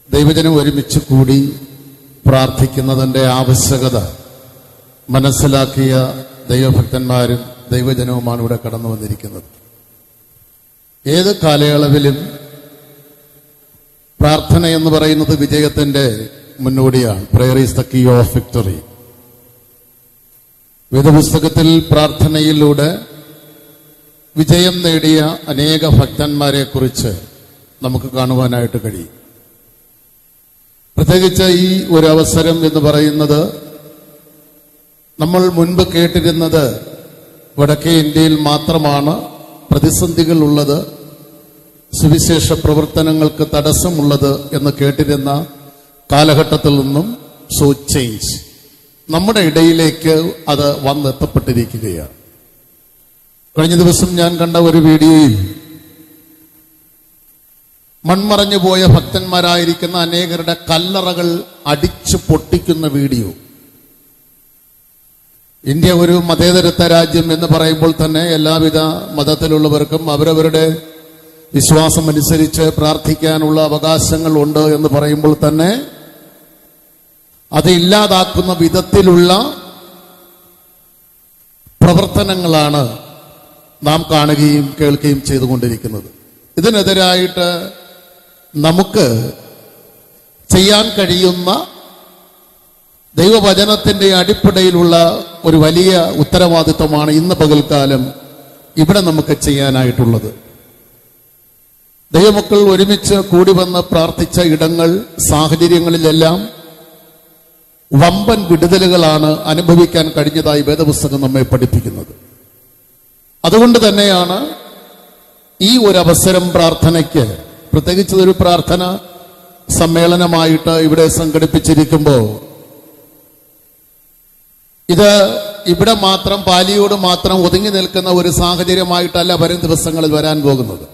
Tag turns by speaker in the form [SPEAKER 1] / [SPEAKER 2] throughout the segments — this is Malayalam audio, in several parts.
[SPEAKER 1] ദൈവജനം ഒരുമിച്ച് കൂടി പ്രാർത്ഥിക്കുന്നതിൻ്റെ ആവശ്യകത മനസ്സിലാക്കിയ ദൈവഭക്തന്മാരും ദൈവജനവുമാണ് ഇവിടെ കടന്നു വന്നിരിക്കുന്നത്. ഏത് കാലയളവിലും പ്രാർത്ഥന എന്ന് പറയുന്നത് വിജയത്തിന്റെ മുന്നോടിയാണ്. Prayer is the key of victory. വേദപുസ്തകത്തിൽ പ്രാർത്ഥനയിലൂടെ വിജയം നേടിയ അനേക ഭക്തന്മാരെ കുറിച്ച് നമുക്ക് കാണുവാനായിട്ട് കഴിയും. പ്രത്യേകിച്ച് ഈ ഒരു അവസരം എന്ന് പറയുന്നത് നമ്മൾ മുൻപ് കേട്ടിരുന്നത് വടക്കേ ഇന്ത്യയിൽ മാത്രമാണ് പ്രതിസന്ധികൾ ഉള്ളത്, സുവിശേഷ പ്രവർത്തനങ്ങൾക്ക് തടസ്സമുള്ളത് എന്ന് കേട്ടിരുന്ന കാലഘട്ടത്തിൽ നിന്നും സോ ചേഞ്ച് നമ്മുടെ ഇടയിലേക്ക് അത് വന്നെത്തപ്പെട്ടിരിക്കുകയാണ്. കഴിഞ്ഞ ദിവസം ഞാൻ കണ്ട ഒരു വീഡിയോയിൽ മൺമറഞ്ഞു പോയ ഭക്തന്മാരായിരിക്കുന്ന അനേകരുടെ കല്ലറകൾ അടിച്ചു പൊട്ടിക്കുന്ന വീഡിയോ. ഇന്ത്യ ഒരു മതേതരത്വ രാജ്യം എന്ന് പറയുമ്പോൾ തന്നെ എല്ലാവിധ മതത്തിലുള്ളവർക്കും അവരവരുടെ വിശ്വാസം അനുസരിച്ച് പ്രാർത്ഥിക്കാനുള്ള അവകാശങ്ങൾ ഉണ്ട് എന്ന് പറയുമ്പോൾ തന്നെ അത് ഇല്ലാതാക്കുന്ന വിധത്തിലുള്ള പ്രവർത്തനങ്ങളാണ് നാം കാണുകയും കേൾക്കുകയും ചെയ്തുകൊണ്ടിരിക്കുന്നത്. ഇതിനെതിരായിട്ട് നമുക്ക് ചെയ്യാൻ കഴിയുന്ന ദൈവവചനത്തിന്റെ അടിപ്പടയിലുള്ള ഒരു വലിയ ഉത്തരവാദിത്വമാണ് ഇന്ന് പകൽക്കാലം ഇവിടെ നമുക്ക് ചെയ്യാനായിട്ടുള്ളത്. ദൈവമക്കൾ ഒരുമിച്ച് കൂടി വന്ന് പ്രാർത്ഥിച്ച ഇടങ്ങൾ, സാഹചര്യങ്ങളിലെല്ലാം വമ്പൻ വിടുതലുകളാണ് അനുഭവിക്കാൻ കഴിഞ്ഞതായി വേദപുസ്തകം നമ്മെ പഠിപ്പിക്കുന്നത്. അതുകൊണ്ട് തന്നെയാണ് ഈ ഒരു അവസരം പ്രാർത്ഥനയ്ക്ക്, പ്രത്യേകിച്ച് ഒരു പ്രാർത്ഥന സമ്മേളനമായിട്ട് ഇവിടെ സംഘടിപ്പിച്ചിരിക്കുമ്പോൾ ഇത് ഇവിടെ മാത്രം പാലിയോട് മാത്രം ഒതുങ്ങി നിൽക്കുന്ന ഒരു സാഹചര്യമായിട്ടല്ല വരും ദിവസങ്ങളിൽ വരാൻ പോകുന്നത്.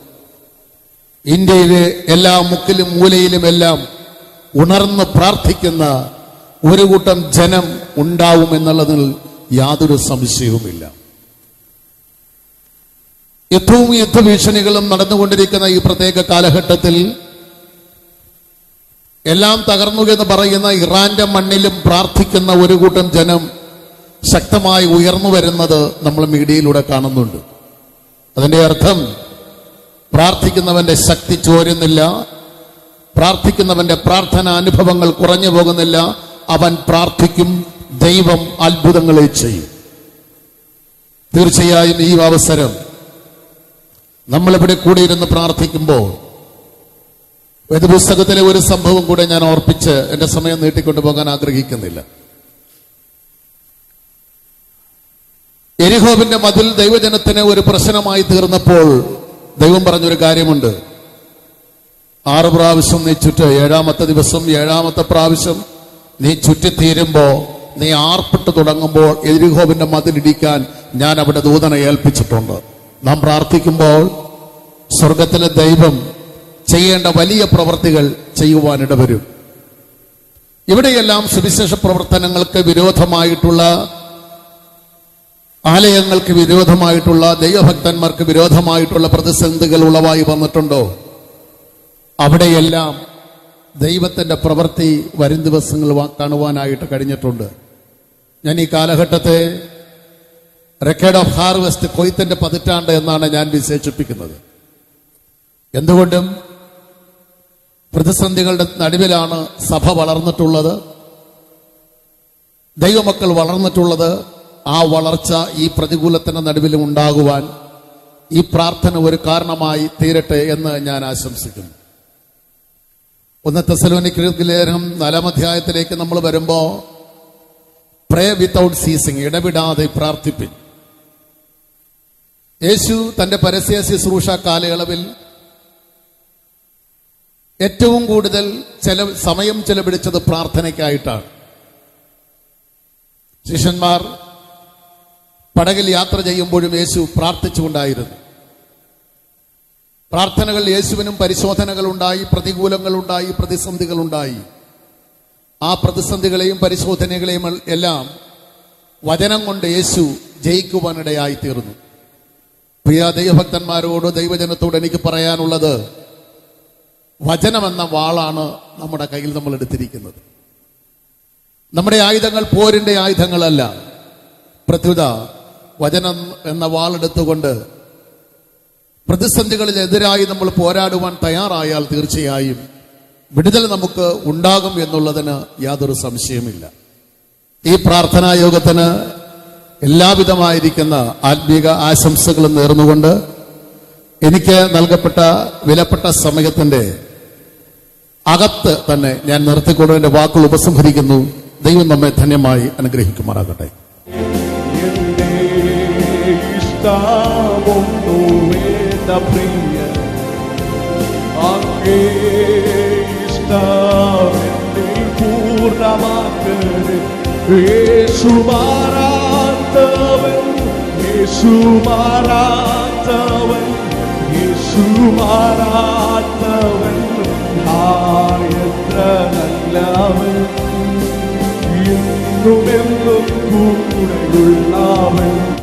[SPEAKER 1] ഇന്ത്യയിലെ എല്ലാ മുക്കിലും മൂലയിലും എല്ലാം ഉണർന്ന് പ്രാർത്ഥിക്കുന്ന ഒരു കൂട്ടം ജനം ഉണ്ടാവുമെന്നുള്ളതിൽ യാതൊരു സംശയവുമില്ല. യുദ്ധവും യുദ്ധഭീഷണികളും നടന്നുകൊണ്ടിരിക്കുന്ന ഈ പ്രത്യേക കാലഘട്ടത്തിൽ എല്ലാം തകർന്നു എന്ന് പറയുന്ന ഇറാന്റെ മണ്ണിലും പ്രാർത്ഥിക്കുന്ന ഒരു കൂട്ടം ജനം ശക്തമായി ഉയർന്നു വരുന്നത് നമ്മൾ മീഡിയയിലൂടെ കാണുന്നുണ്ട്. അതിന്റെ അർത്ഥം പ്രാർത്ഥിക്കുന്നവന്റെ ശക്തി ചോരുന്നില്ല, പ്രാർത്ഥിക്കുന്നവന്റെ പ്രാർത്ഥനാ അനുഭവങ്ങൾ കുറഞ്ഞു പോകുന്നില്ല. അവൻ പ്രാർത്ഥിക്കും, ദൈവം അത്ഭുതങ്ങളെ ചെയ്യും. തീർച്ചയായും ഈ അവസരം നമ്മളിവിടെ കൂടിയിരുന്ന് പ്രാർത്ഥിക്കുമ്പോൾ വേദപുസ്തകത്തിലെ ഒരു സംഭവം കൂടെ ഞാൻ ഓർപ്പിച്ച് എന്റെ സമയം നീട്ടിക്കൊണ്ടുപോകാൻ ആഗ്രഹിക്കുന്നില്ല. യെരിഹോവിന്റെ മതിൽ ദൈവജനത്തിന് ഒരു പ്രശ്നമായി തീർന്നപ്പോൾ ദൈവം പറഞ്ഞൊരു കാര്യമുണ്ട്. 6 പ്രാവശ്യം നീ ചുറ്റ്, 7ാമത്തെ ദിവസം 7ാമത്തെ പ്രാവശ്യം നീ ചുറ്റിത്തീരുമ്പോ, നീ ആർപ്പിട്ട് തുടങ്ങുമ്പോൾ യെരിഹോവിന്റെ മതിലിടിക്കാൻ ഞാൻ അവിടെ ദൂതനെ ഏൽപ്പിച്ചിട്ടുണ്ട്. നാം പ്രാർത്ഥിക്കുമ്പോൾ സ്വർഗത്തിലെ ദൈവം ചെയ്യേണ്ട വലിയ പ്രവൃത്തികൾ ചെയ്യുവാനിടവരും. ഇവിടെയെല്ലാം സുവിശേഷ പ്രവർത്തനങ്ങൾക്ക് വിരോധമായിട്ടുള്ള, ആലയങ്ങൾക്ക് വിരോധമായിട്ടുള്ള, ദൈവഭക്തന്മാർക്ക് വിരോധമായിട്ടുള്ള പ്രതിസന്ധികൾ ഉളവായി വന്നിട്ടുണ്ടോ? അവിടെയെല്ലാം ദൈവത്തിന്റെ പ്രവൃത്തി വരും ദിവസങ്ങൾ കാണുവാനായിട്ട് കഴിഞ്ഞിട്ടുണ്ട്. ഞാൻ ഈ കാലഘട്ടത്തെ റെക്കോർഡ് ഓഫ് ഹാർവെസ്റ്റ്, കൊയ്ത്തിന്റെ പതിറ്റാണ്ട് എന്നാണ് ഞാൻ വിശേഷിപ്പിക്കുന്നത്. എന്തുകൊണ്ടും പ്രതിസന്ധികളുടെ നടുവിലാണ് സഭ വളർന്നിട്ടുള്ളത്, ദൈവമക്കൾ വളർന്നിട്ടുള്ളത്. ആ വളർച്ച ഈ പ്രതികൂലത്തിന്റെ നടുവിലും ഉണ്ടാകുവാൻ ഈ പ്രാർത്ഥന ഒരു കാരണമായി തീരട്ടെ എന്ന് ഞാൻ ആശംസിക്കുന്നു. 1 തെസ്സലോനിക്കർക്ക് ലേഖനം 4-ാം അധ്യായത്തിലേക്ക് നമ്മൾ വരുമ്പോ, പ്രേ വിത്തൗട്ട് സീസിങ്, ഇടവിടാതെ പ്രാർത്ഥിപ്പിൻ. യേശു തന്റെ പരസ്യ ശുശ്രൂഷ കാലയളവിൽ ഏറ്റവും കൂടുതൽ സമയം ചെലവഴിച്ചത് പ്രാർത്ഥനയ്ക്കായിട്ടാണ്. ശിഷ്യന്മാർ പടകിൽ യാത്ര ചെയ്യുമ്പോഴും യേശു പ്രാർത്ഥിച്ചുകൊണ്ടായിരുന്നു. പ്രാർത്ഥനകൾ യേശുവിനും പരിശോധനകളുണ്ടായി, പ്രതികൂലങ്ങളുണ്ടായി, പ്രതിസന്ധികളുണ്ടായി. ആ പ്രതിസന്ധികളെയും പരിശോധനകളെയും എല്ലാം വചനം കൊണ്ട് യേശു ജയിക്കുവാനിടയായി തീർന്നു. പ്രിയ ദൈവഭക്തന്മാരോട്, ദൈവജനത്തോട് എനിക്ക് പറയാനുള്ളത്, വചനമെന്ന വാളാണ് നമ്മുടെ കയ്യിൽ നമ്മൾ എടുത്തിരിക്കുന്നത്. നമ്മുടെ ആയുധങ്ങൾ പോരിന്റെ ആയുധങ്ങളല്ല. പ്രത്യുത വചനം എന്ന വാളെടുത്തുകൊണ്ട് പ്രതിസന്ധികളിലെതിരായി നമ്മൾ പോരാടുവാൻ തയ്യാറായാൽ തീർച്ചയായും വിടുതൽ നമുക്ക് ഉണ്ടാകും എന്നുള്ളതിന് യാതൊരു സംശയമില്ല. ഈ പ്രാർത്ഥനാ യോഗത്തിന് എല്ലാവിധമായിരിക്കുന്ന ആത്മീക ആശംസകളും നേർന്നുകൊണ്ട് എനിക്ക് നൽകപ്പെട്ട വിലപ്പെട്ട സമയത്തിന്റെ അകത്ത് തന്നെ ഞാൻ നിർത്തിക്കൊണ്ട് എന്റെ വാക്കുകൾ ഉപസംഹരിക്കുന്നു. ദൈവം നമ്മെ ധന്യമായി അനുഗ്രഹിക്കുമാറാകട്ടെ.
[SPEAKER 2] എന്നും കൂടെയുള്ളവൻ